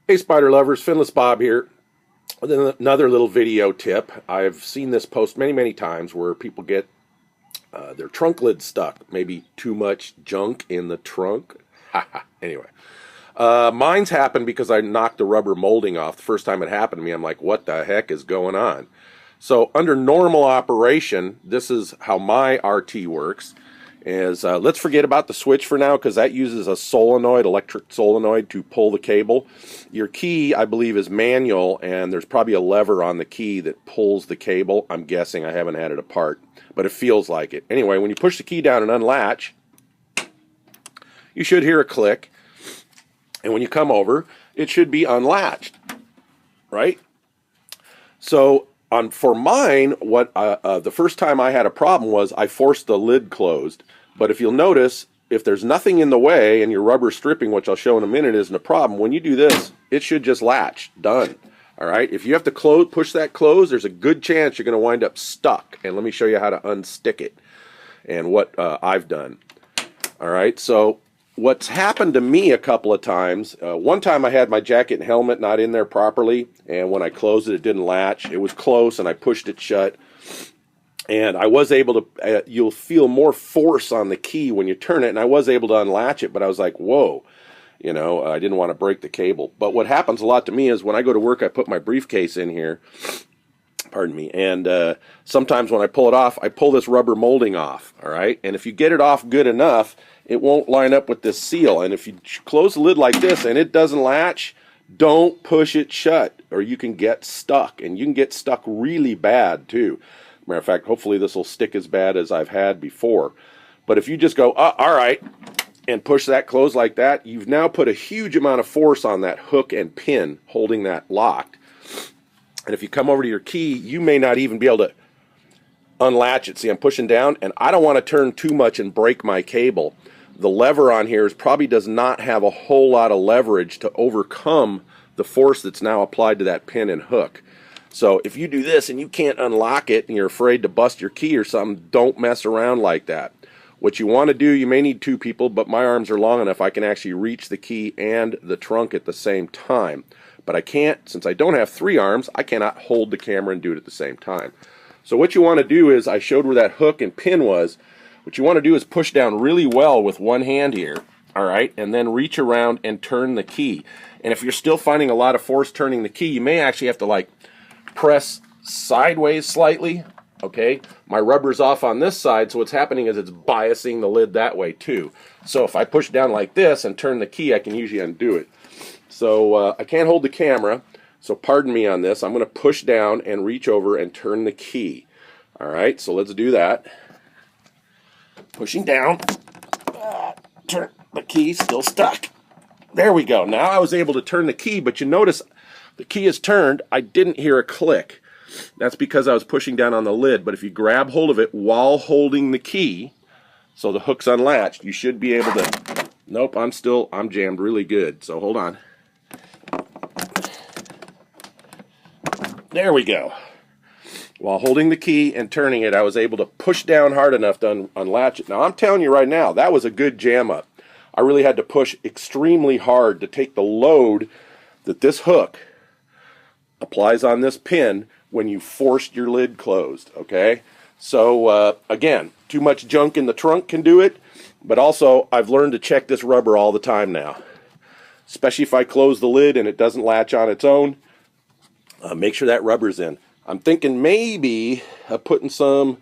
Hey Spider lovers, Finless Bob here with another little video tip. I've seen this post many times where people get their trunk lid stuck. Maybe too much junk in the trunk. Anyway, mine's happened because I knocked the rubber molding off. The first time it happened to me, I'm like, what the heck is going on? So under normal operation, this is how my RT works. Let's forget about the switch for now because that uses a solenoid, electric solenoid, to pull the cable. Your key, I believe, is manual, and there's probably a lever on the key that pulls the cable. I'm guessing. I haven't had it apart, but it feels like it. Anyway, when you push the key down and unlatch, you should hear a click, and when you come over, it should be unlatched, right? So for mine, the first time I had a problem was I forced the lid closed. But if you'll notice, if there's nothing in the way and your rubber stripping, which I'll show in a minute, isn't a problem, when you do this, it should just latch. Done. All right. If you have to push that close, there's a good chance you're going to wind up stuck. And let me show you how to unstick it and what I've done. All right. So what's happened to me a couple of times, one time I had my jacket and helmet not in there properly, and when I closed it, it didn't latch. It was close, and I pushed it shut. And I was able to, you'll feel more force on the key when you turn it, and I was able to unlatch it, but I was like, whoa, I didn't want to break the cable. But what happens a lot to me is when I go to work, I put my briefcase in here, pardon me, and sometimes when I pull it off, I pull this rubber molding off, all right? And if you get it off good enough, it won't line up with this seal. And if you close the lid like this and it doesn't latch, don't push it shut, or you can get stuck, and you can get stuck really bad too. Matter of fact, hopefully this will stick as bad as I've had before. But if you just go, all right, and push that closed like that, you've now put a huge amount of force on that hook and pin holding that locked. And if you come over to your key, you may not even be able to unlatch it. See, I'm pushing down, and I don't want to turn too much and break my cable. The lever on here probably does not have a whole lot of leverage to overcome the force that's now applied to that pin and hook. So if you do this and you can't unlock it and you're afraid to bust your key or something, don't mess around like that. What you want to do, you may need two people, but my arms are long enough I can actually reach the key and the trunk at the same time. But I can't, since I don't have three arms, I cannot hold the camera and do it at the same time. So what you want to do is, I showed where that hook and pin was. What you want to do is push down really well with one hand here, all right, and then reach around and turn the key. And if you're still finding a lot of force turning the key, you may actually have to press sideways slightly. Okay, my rubber's off on this side, so what's happening is it's biasing the lid that way too. So if I push down like this and turn the key, I can usually undo it. So I can't hold the camera, so pardon me on this. I'm going to push down and reach over and turn the key. All right, so let's do that. Pushing down, turn the key, still stuck. There we go. Now I was able to turn the key, but you notice the key is turned. I didn't hear a click. That's because I was pushing down on the lid. But if you grab hold of it while holding the key, so the hook's unlatched, you should be able to. Nope, I'm jammed really good. So hold on. There we go. While holding the key and turning it, I was able to push down hard enough to unlatch it. Now, I'm telling you right now, that was a good jam up. I really had to push extremely hard to take the load that this hook applies on this pin when you forced your lid closed, okay? So, again, too much junk in the trunk can do it, but also I've learned to check this rubber all the time now. Especially if I close the lid and it doesn't latch on its own, make sure that rubber's in. I'm thinking maybe putting some,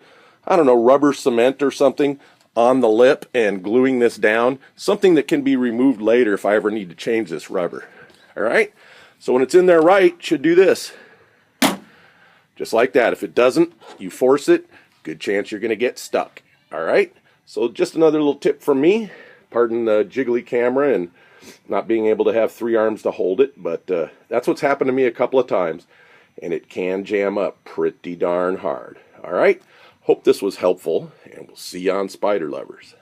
I don't know, rubber cement or something on the lip and gluing this down. Something that can be removed later if I ever need to change this rubber. All right? So when it's in there right, it should do this. Just like that. If it doesn't, you force it, good chance you're going to get stuck. All right? So just another little tip from me. Pardon the jiggly camera and not being able to have three arms to hold it, but that's what's happened to me a couple of times. And it can jam up pretty darn hard. All right? Hope this was helpful, and we'll see you on Spider Lovers.